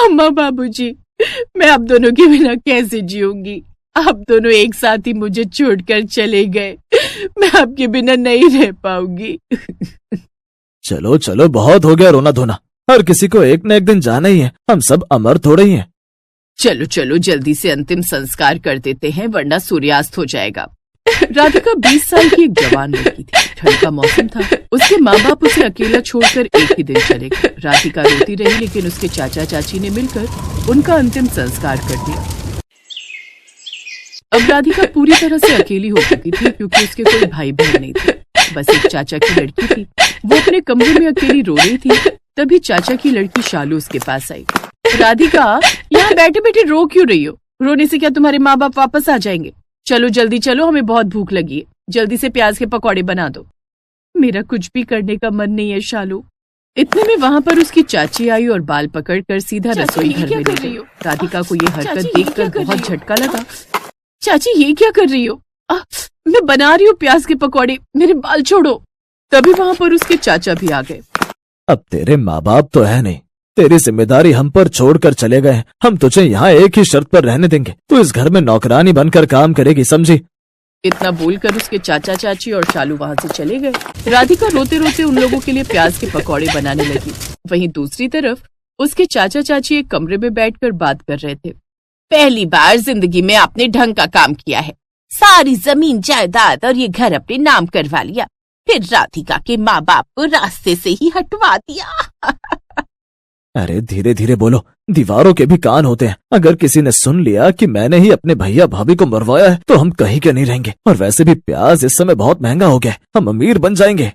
अम्मा बाबूजी, मैं आप दोनों के बिना कैसे जीऊंगी? आप दोनों एक साथ ही मुझे छोड़कर चले गए। मैं आपके बिना नहीं रह पाऊंगी। चलो चलो, बहुत हो गया रोना धोना। हर किसी को एक न एक दिन जाना ही है, हम सब अमर थोड़े ही हैं। चलो चलो, जल्दी से अंतिम संस्कार कर देते हैं, वरना सूर्यास्त हो जाएगा। राधिका 20 साल की एक जवान लड़की थी। ठंड का मौसम था। उसके माँ बाप उसे अकेला छोड़कर एक ही दिन चले गए। राधिका रोती रही, लेकिन उसके चाचा चाची ने मिलकर उनका अंतिम संस्कार कर दिया। अब राधिका पूरी तरह से अकेली हो चुकी थी, क्योंकि उसके कोई भाई बहन नहीं थे। बस एक चाचा की लड़की थी। वो अपने कमरे में अकेली रो रही थी। तभी चाचा की लड़की शालू उसके पास आई। राधिका, यहाँ बैठे बैठे रो क्यों रही हो? रोने से क्या तुम्हारे माँ बाप वापस आ जाएंगे? चलो जल्दी चलो, हमें बहुत भूख लगी है। जल्दी से प्याज के पकौड़े बना दो। मेरा कुछ भी करने का मन नहीं है शालू। इतने में वहाँ पर उसकी चाची आई और बाल पकड़कर सीधा रसोई घर में ले गई। राधिका को ये हरकत देखकर बहुत झटका लगा। चाची, ये क्या कर रही हो? मैं बना रही हूँ प्याज के पकौड़े, मेरे बाल छोड़ो। तभी वहाँ पर उसके चाचा भी आ गए। अब तेरे माँ बाप तो है नहीं, तेरी जिम्मेदारी हम पर छोड़कर चले गए हैं। हम तुझे यहाँ एक ही शर्त पर रहने देंगे, तू इस घर में नौकरानी बनकर काम करेगी, समझी? इतना बोलकर उसके चाचा चाची और शालू वहाँ से चले गए। राधिका रोते रोते उन लोगों के लिए प्याज के पकौड़े बनाने लगी। वहीं दूसरी तरफ उसके चाचा चाची एक कमरे में बैठकर बात कर रहे थे। पहली बार जिंदगी में आपने ढंग का काम किया है। सारी जमीन जायदाद और ये घर अपने नाम करवा लिया, फिर राधिका के माँ बाप को रास्ते से ही हटवा दिया। अरे धीरे धीरे बोलो, दीवारों के भी कान होते हैं। अगर किसी ने सुन लिया कि मैंने ही अपने भैया भाभी को मरवाया है तो हम कहीं के नहीं रहेंगे। और वैसे भी प्याज इस समय बहुत महंगा हो गया है, हम अमीर बन जाएंगे।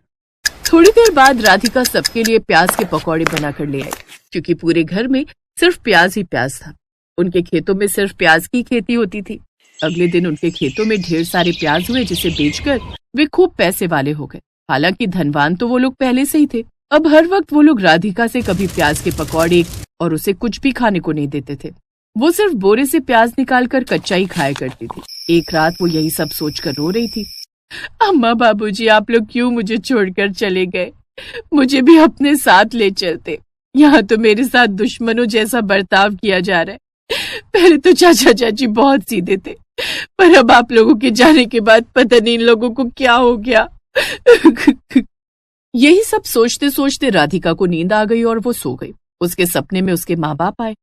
थोड़ी देर बाद राधिका सबके लिए प्याज के पकौड़े बनाकर ले आई, क्योंकि पूरे घर में सिर्फ प्याज ही प्याज था। उनके खेतों में सिर्फ प्याज की खेती होती थी। अगले दिन उनके खेतों में ढेर सारे प्याज हुए, जिसे बेचकर वे खूब पैसे वाले हो गए। हालांकि धनवान तो वो लोग पहले से ही थे। अब हर वक्त वो लोग राधिका से कभी प्याज के पकौड़े और उसे कुछ भी खाने को नहीं देते थे। वो सिर्फ बोरे से प्याज निकालकर कच्चा ही खाया करती थी। एक रात वो यही सब सोचकर रो रही थी। अम्मा बाबूजी, आप लोग क्यों मुझे छोड़कर चले गए? मुझे भी अपने साथ ले चलते। यहाँ तो मेरे साथ दुश्मनों जैसा बर्ताव किया जा रहा है। पहले तो चाचा चाची बहुत सीधे थे, पर अब आप लोगों के जाने के बाद पता नहीं इन लोगों को क्या हो गया। यही सब सोचते सोचते राधिका को नींद आ गई और वो सो गई। उसके सपने में उसके माँ बाप आए।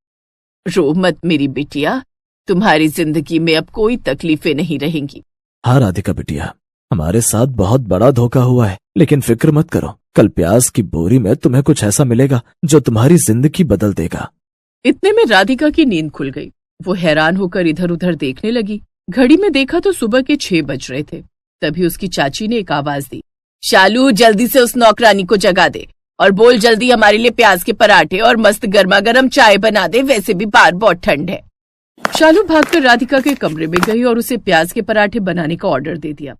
रो मत मेरी बिटिया, तुम्हारी जिंदगी में अब कोई तकलीफें नहीं रहेंगी। हाँ राधिका बिटिया, हमारे साथ बहुत बड़ा धोखा हुआ है, लेकिन फिक्र मत करो। कल प्याज की बोरी में तुम्हें कुछ ऐसा मिलेगा जो तुम्हारी जिंदगी बदल देगा। इतने में राधिका की नींद खुल गई। वो हैरान होकर इधर उधर देखने लगी। घड़ी में देखा तो सुबह के 6 बज रहे थे। तभी उसकी चाची ने एक आवाज दी। शालू, जल्दी से उस नौकरानी को जगा दे और बोल जल्दी हमारे लिए प्याज के पराठे और मस्त गर्मा गर्म चाय बना दे, वैसे भी बाहर बहुत ठंड है। शालू भागकर राधिका के कमरे में गई और उसे प्याज के पराठे बनाने का ऑर्डर दे दिया।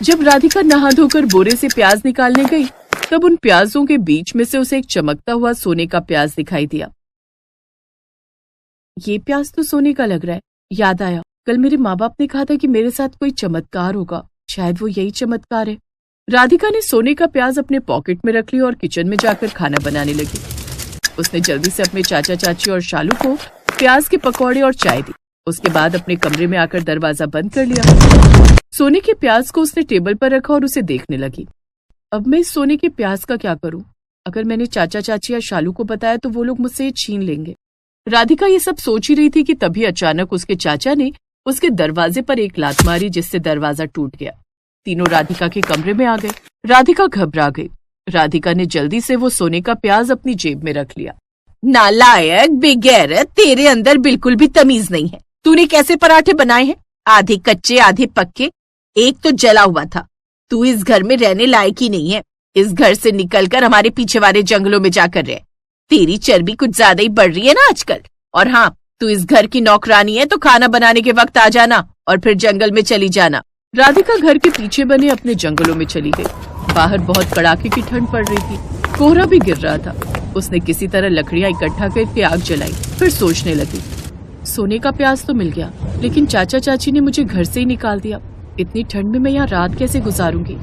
जब राधिका नहा धोकर बोरे से प्याज निकालने गई, तब उन प्याजों के बीच में से उसे एक चमकता हुआ सोने का प्याज दिखाई दिया। ये प्याज तो सोने का लग रहा है। याद आया, कल मेरे माँ बाप ने कहा था कि मेरे साथ कोई चमत्कार होगा। शायद वो यही चमत्कार है। राधिका ने सोने का प्याज अपने पॉकेट में रख लिया और किचन में जाकर खाना बनाने लगी। उसने जल्दी से अपने चाचा चाची और शालू को प्याज के पकौड़े और चाय दी। उसके बाद अपने कमरे में आकर दरवाजा बंद कर लिया। सोने के प्याज को उसने टेबल पर रखा और उसे देखने लगी। अब मैं इस सोने के प्याज का क्या करूं? अगर मैंने चाचा चाची या शालू को बताया तो वो लोग मुझसे ये छीन लेंगे। राधिका ये सब सोच ही रही थी कि तभी अचानक उसके चाचा ने उसके दरवाजे पर एक लात मारी, जिससे दरवाजा टूट गया। तीनों राधिका के कमरे में आ गए। राधिका घबरा गई। राधिका ने जल्दी से वो सोने का प्याज अपनी जेब में रख लिया। नालायक, बेगैरत, तेरे अंदर बिल्कुल भी तमीज नहीं है। तूने कैसे पराठे बनाए हैं? आधे कच्चे आधे पक्के, एक तो जला हुआ था। तू इस घर में रहने लायक ही नहीं है। इस घर से निकलकर हमारे पीछे वाले जंगलों में जाकर रह। तेरी चर्बी कुछ ज्यादा ही बढ़ रही है ना आजकल। और हाँ, तू इस घर की नौकरानी है तो खाना बनाने के वक्त आ जाना और फिर जंगल में चली जाना। राधिका घर के पीछे बने अपने जंगलों में चली गई। बाहर बहुत कड़ाके की ठंड पड़ रही थी। कोहरा भी गिर रहा था। उसने किसी तरह लकड़ियां इकट्ठा करके आग जलाई। फिर सोचने लगी, सोने का प्याज तो मिल गया, लेकिन चाचा चाची ने मुझे घर से ही निकाल दिया। इतनी ठंड में मैं यहाँ रात कैसे गुजारूंगी?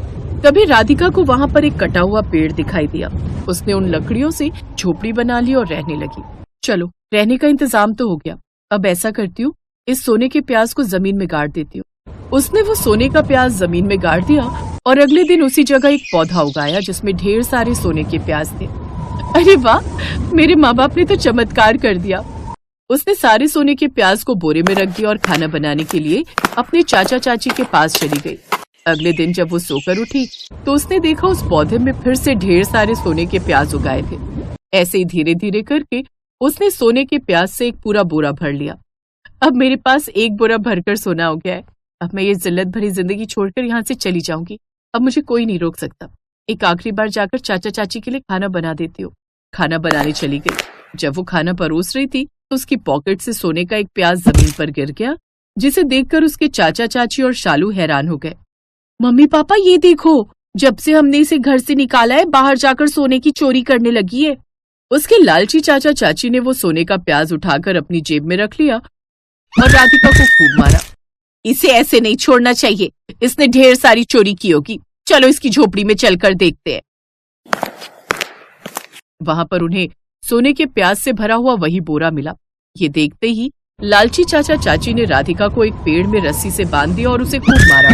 तभी राधिका को वहाँ पर एक कटा हुआ पेड़ दिखाई दिया। उसने उन लकड़ियों से झोपड़ी बना ली और रहने लगी। चलो, रहने का इंतजाम तो हो गया, अब ऐसा करती हूँ, इस सोने के प्याज को जमीन में गाड़ देती हूँ। उसने वो सोने का प्याज जमीन में गाड़ दिया और अगले दिन उसी जगह एक पौधा उगाया जिसमें ढेर सारे सोने के प्याज थे। अरे वाह, मेरे माँ बाप ने तो चमत्कार कर दिया। उसने सारे सोने के प्याज को बोरे में रख दिया और खाना बनाने के लिए अपने चाचा चाची के पास चली गई। अगले दिन जब वो सोकर उठी तो उसने देखा उस पौधे में फिर से ढेर सारे सोने के प्याज उगाए थे। ऐसे ही धीरे धीरे करके उसने सोने के प्याज से एक पूरा बोरा भर लिया। अब मेरे पास एक बोरा भरकर सोना हो गया है। अब मैं ये जिल्लत भरी जिंदगी छोड़कर यहाँ से चली जाऊंगी। अब मुझे कोई नहीं रोक सकता। एक आखिरी बार जाकर चाचा चाची के लिए खाना बना देती हूँ। खाना बनाने चली गई। जब वो खाना परोस रही थी तो उसकी पॉकेट से सोने का एक प्याज जमीन पर गिर गया, जिसे देखकर उसके चाचा चाची और शालू हैरान हो गए। मम्मी पापा, ये देखो, जब से हमने इसे घर से निकाला है बाहर जाकर सोने की चोरी करने लगी है। उसके लालची चाचा चाची ने वो सोने का प्याज उठाकर अपनी जेब में रख लिया और राधिका को खूब मारा। इसे ऐसे नहीं छोड़ना चाहिए, इसने ढेर सारी चोरी की होगी। चलो इसकी झोपड़ी में चलकर देखते हैं। वहां पर उन्हें सोने के प्याज से भरा हुआ वही बोरा मिला। ये देखते ही लालची चाचा चाची ने राधिका को एक पेड़ में रस्सी से बांध दिया और उसे खूब मारा।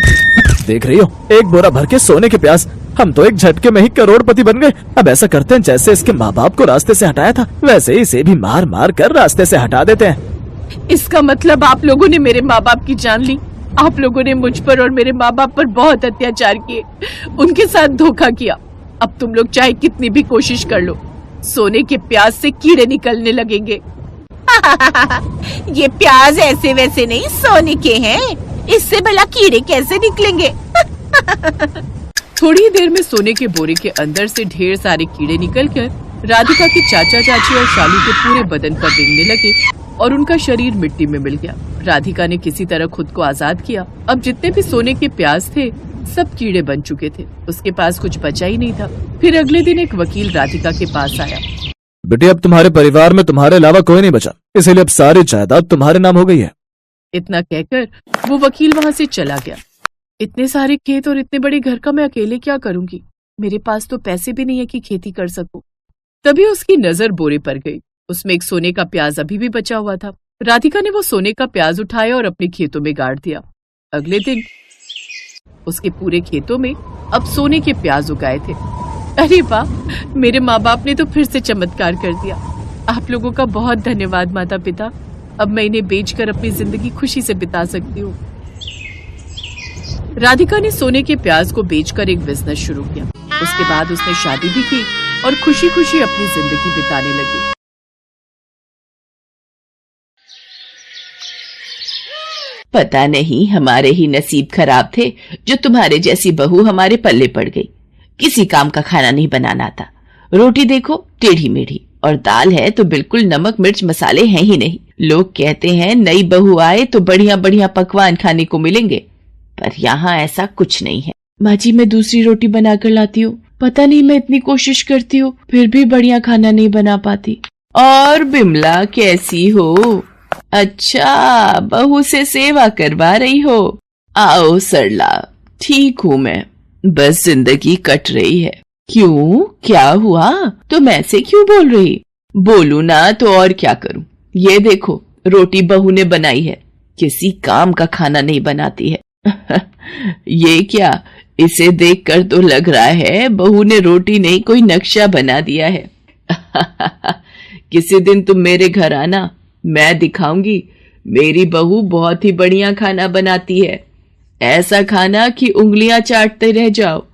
देख रही हो, एक बोरा भर के सोने के प्याज। हम तो एक झटके में ही करोड़पति बन गए। अब ऐसा करते हैं, जैसे इसके माँ बाप को रास्ते से हटाया था वैसे ही इसे भी मार मार कर रास्ते से हटा देते हैं। इसका मतलब आप लोगों ने मेरे माँ बाप की जान ली। आप लोगों ने मुझ पर और मेरे माँ बाप पर बहुत अत्याचार किए, उनके साथ धोखा किया। अब तुम लोग चाहे कितनी भी कोशिश कर लो, सोने के प्याज से कीड़े निकलने लगेंगे। ये प्याज ऐसे वैसे नहीं, सोने के हैं, इससे भला कीड़े कैसे निकलेंगे? थोड़ी देर में सोने के बोरे के अंदर से ढेर सारे कीड़े निकलकर राधिका के चाचा चाची और शालू के पूरे बदन पर रेंगने लगे और उनका शरीर मिट्टी में मिल गया। राधिका ने किसी तरह खुद को आजाद किया। अब जितने भी सोने के प्याज थे सब कीड़े बन चुके थे। उसके पास कुछ बचा ही नहीं था। फिर अगले दिन एक वकील राधिका के पास आया। बेटी, अब तुम्हारे परिवार में तुम्हारे अलावा कोई नहीं बचा, इसीलिए अब सारी जायदाद तुम्हारे नाम हो गई है। इतना कहकर वो वकील वहाँ से चला गया। इतने सारे खेत और इतने बड़े घर का मैं अकेले क्या करूंगी? मेरे पास तो पैसे भी नहीं है कि खेती कर सकूं। तभी उसकी नजर बोरे पर गई। उसमें एक सोने का प्याज अभी भी बचा हुआ था। राधिका ने वो सोने का प्याज उठाया और अपने खेतों में गाड़ दिया। अगले दिन उसके पूरे खेतों में अब सोने के प्याज उगाए थे। अरे वाह, मेरे माँ बाप ने तो फिर से चमत्कार कर दिया। आप लोगों का बहुत धन्यवाद माता पिता। अब मैं इन्हें बेचकर अपनी जिंदगी खुशी से बिता सकती हूँ। राधिका ने सोने के प्याज को बेचकर एक बिजनेस शुरू किया। उसके बाद उसने शादी भी की और खुशी खुशी अपनी जिंदगी बिताने लगी। पता नहीं हमारे ही नसीब खराब थे जो तुम्हारे जैसी बहू हमारे पल्ले पड़ गई। किसी काम का खाना नहीं बनाना आता। रोटी देखो टेढ़ी मेढ़ी और दाल है तो बिल्कुल नमक मिर्च मसाले हैं ही नहीं। लोग कहते हैं नई बहू आए तो बढ़िया बढ़िया पकवान खाने को मिलेंगे, पर यहाँ ऐसा कुछ नहीं है। माँ जी, मैं दूसरी रोटी बनाकर लाती हूँ। पता नहीं मैं इतनी कोशिश करती हूँ फिर भी बढ़िया खाना नहीं बना पाती। और बिमला कैसी हो? अच्छा, बहू से सेवा करवा रही हो। आओ सरला, ठीक हूँ मैं, बस जिंदगी कट रही है। क्यों, क्या हुआ? तुम ऐसे क्यों बोल रही? बोलू ना तो और क्या करूं? ये देखो रोटी बहू ने बनाई है, किसी काम का खाना नहीं बनाती है। ये क्या, इसे देखकर तो लग रहा है बहू ने रोटी नहीं कोई नक्शा बना दिया है। किसी दिन तुम मेरे घर आना, मैं दिखाऊंगी। मेरी बहू बहुत ही बढ़िया खाना बनाती है, ऐसा खाना कि उंगलियां चाटते रह जाओ।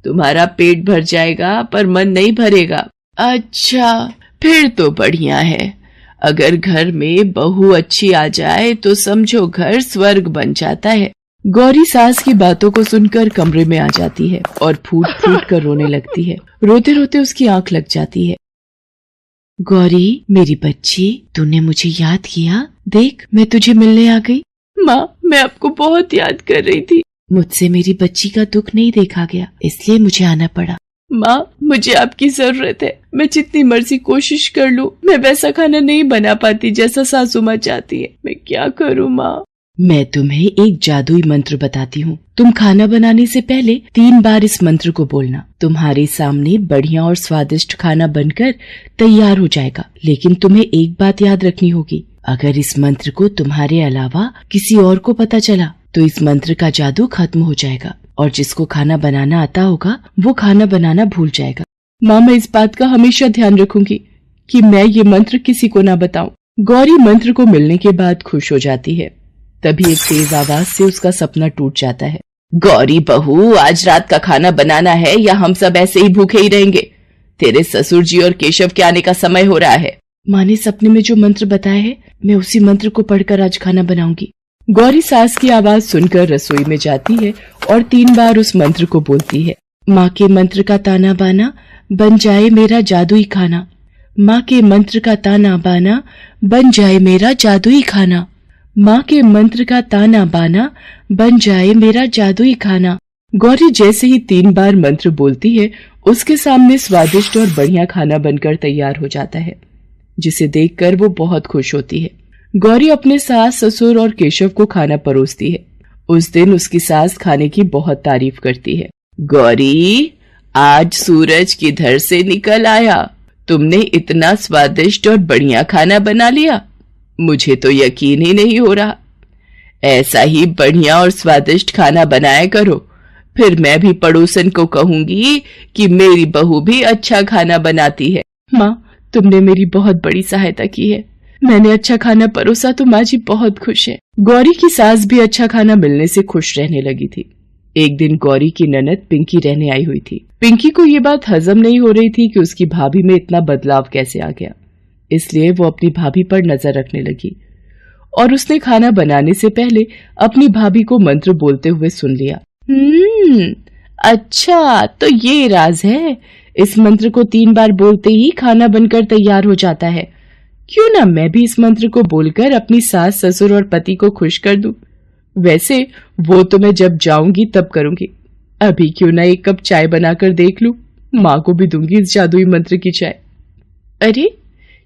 तुम्हारा पेट भर जाएगा पर मन नहीं भरेगा। अच्छा, फिर तो बढ़िया है। अगर घर में बहू अच्छी आ जाए तो समझो घर स्वर्ग बन जाता है। गौरी सास की बातों को सुनकर कमरे में आ जाती है और फूट फूट कर रोने लगती है। रोते रोते उसकी आंख लग जाती है। गौरी मेरी बच्ची, तूने मुझे याद किया? देख मैं तुझे मिलने आ गई। माँ, मैं आपको बहुत याद कर रही थी। मुझसे मेरी बच्ची का दुख नहीं देखा गया, इसलिए मुझे आना पड़ा। माँ, मुझे आपकी जरूरत है। मैं जितनी मर्जी कोशिश कर लूं, मैं वैसा खाना नहीं बना पाती जैसा सासू माँ चाहती है। मैं क्या करूँ माँ? मैं तुम्हें एक जादुई मंत्र बताती हूँ। तुम खाना बनाने से पहले 3 बार इस मंत्र को बोलना। तुम्हारे सामने बढ़िया और स्वादिष्ट खाना बनकर तैयार हो जाएगा। लेकिन तुम्हें एक बात याद रखनी होगी, अगर इस मंत्र को तुम्हारे अलावा किसी और को पता चला तो इस मंत्र का जादू खत्म हो जाएगा और जिसको खाना बनाना आता होगा वो खाना बनाना भूल जाएगा। माँ, मैं इस बात का हमेशा ध्यान रखूंगी कि मैं ये मंत्र किसी को ना बताऊं। गौरी मंत्र को मिलने के बाद खुश हो जाती है। तभी एक तेज आवाज से उसका सपना टूट जाता है। गौरी बहू, आज रात का खाना बनाना है या हम सब ऐसे ही भूखे ही रहेंगे? तेरे ससुर जी और केशव के आने का समय हो रहा है। माँ ने सपने में जो मंत्र बताया है, मैं उसी मंत्र को पढ़कर आज खाना बनाऊंगी। गौरी सास की आवाज सुनकर रसोई में जाती है और 3 बार उस मंत्र को बोलती है। माँ के मंत्र का ताना बाना बन जाए मेरा जादुई खाना। माँ के मंत्र का ताना बाना बन जाए मेरा जादुई खाना। माँ के मंत्र का ताना बाना बन जाए मेरा जादुई खाना। गौरी जैसे ही 3 बार मंत्र बोलती है, उसके सामने स्वादिष्ट और बढ़िया खाना बनकर तैयार हो जाता है, जिसे देखकर वो बहुत खुश होती है। गौरी अपने सास, ससुर और केशव को खाना परोसती है। उस दिन उसकी सास खाने की बहुत तारीफ करती है। गौरी, आज सूरज किधर से निकल आया? तुमने इतना स्वादिष्ट और बढ़िया खाना बना लिया, मुझे तो यकीन ही नहीं हो रहा। ऐसा ही बढ़िया और स्वादिष्ट खाना बनाया करो, फिर मैं भी पड़ोसन को कहूंगी कि मेरी बहू भी अच्छा खाना बनाती है। माँ, तुमने मेरी बहुत बड़ी सहायता की है। मैंने अच्छा खाना परोसा तो माँ जी बहुत खुश है। गौरी की सास भी अच्छा खाना मिलने से खुश रहने लगी थी। एक दिन गौरी की ननद पिंकी रहने आई हुई थी। पिंकी को ये बात हजम नहीं हो रही थी कि उसकी भाभी में इतना बदलाव कैसे आ गया, इसलिए वो अपनी भाभी पर नजर रखने लगी और उसने खाना बनाने से पहले अपनी भाभी को मंत्र बोलते हुए सुन लिया। अच्छा, तो ये राज है। इस मंत्र को 3 बार बोलते ही खाना बनकर तैयार हो जाता है। क्यों ना मैं भी इस मंत्र को बोलकर अपनी सास, ससुर और पति को खुश कर दूं। वैसे वो तो मैं जब जाऊंगी तब करूंगी। अभी क्यों ना 1 कप चाय बनाकर देख लूं। माँ को भी दूंगी इस जादुई मंत्र की चाय। अरे,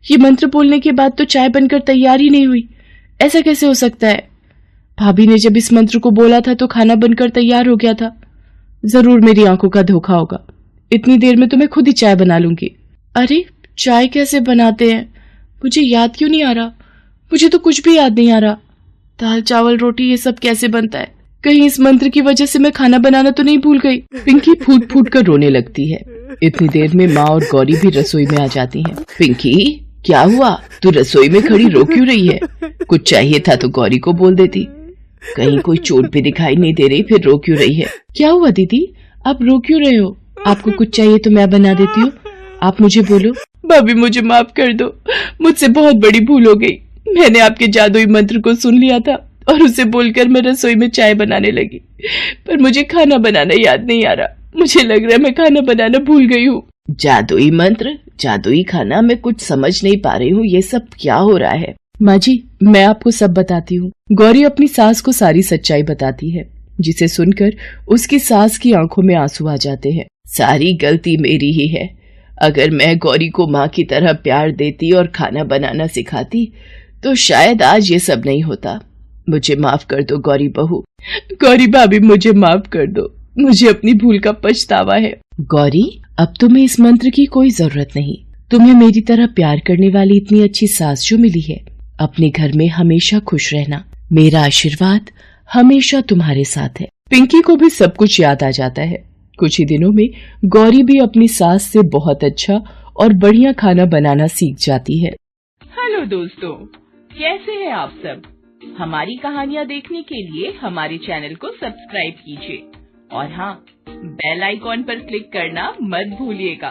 ये मंत्र बोलने के बाद तो चाय बनकर तैयार ही नहीं हुई। ऐसा कैसे हो सकता है? भाभी ने जब इस मंत्र को बोला था तो खाना बनकर तैयार हो गया था। जरूर मेरी आंखों का धोखा होगा। इतनी देर में तो मैं खुद ही चाय बना लूंगी। अरे, चाय कैसे बनाते हैं? मुझे याद क्यों नहीं आ रहा? मुझे तो कुछ भी याद नहीं आ रहा। दाल, चावल, रोटी, ये सब कैसे बनता है? कहीं इस मंत्र की वजह से मैं खाना बनाना तो नहीं भूल गई? पिंकी फूट फूट कर रोने लगती है। इतनी देर में माँ और गौरी भी रसोई में आ जाती हैं। पिंकी, क्या हुआ? तू रसोई में खड़ी रो क्यों रही है? कुछ चाहिए था तो गौरी को बोल देती। कहीं कोई चोट भी दिखाई नहीं दे रही, फिर रो क्यों रही है? क्या हुआ दीदी, आप रो क्यों रहे हो? आपको कुछ चाहिए तो मैं बना देती हूँ, आप मुझे बोलो। भाभी, मुझे माफ कर दो, मुझसे बहुत बड़ी भूल हो गई। मैंने आपके जादुई मंत्र को सुन लिया था और उसे बोलकर मैं रसोई में चाय बनाने लगी, पर मुझे खाना बनाना याद नहीं आ रहा। मुझे लग रहा है मैं खाना बनाना भूल गई हूँ। जादुई मंत्र, जादुई खाना, मैं कुछ समझ नहीं पा रही हूँ, ये सब क्या हो रहा है? माँ जी, मैं आपको सब बताती हूँ। गौरी अपनी सास को सारी सच्चाई बताती है, जिसे सुनकर उसकी सास की आंखों में आंसू आ जाते हैं। सारी गलती मेरी ही है। अगर मैं गौरी को माँ की तरह प्यार देती और खाना बनाना सिखाती तो शायद आज ये सब नहीं होता। मुझे माफ कर दो गौरी बहू। गौरी भाभी, मुझे माफ कर दो, मुझे अपनी भूल का पछतावा है। गौरी, अब तुम्हें इस मंत्र की कोई जरूरत नहीं। तुम्हें मेरी तरह प्यार करने वाली इतनी अच्छी सास जो मिली है। अपने घर में हमेशा खुश रहना। मेरा आशीर्वाद हमेशा तुम्हारे साथ है। पिंकी को भी सब कुछ याद आ जाता है। कुछ ही दिनों में गौरी भी अपनी सास से बहुत अच्छा और बढ़िया खाना बनाना सीख जाती है। हेलो दोस्तों, कैसे हैं आप सब? हमारी कहानियाँ देखने के लिए हमारे चैनल को सब्सक्राइब कीजिए और हाँ, बेल आइकॉन पर क्लिक करना मत भूलिएगा।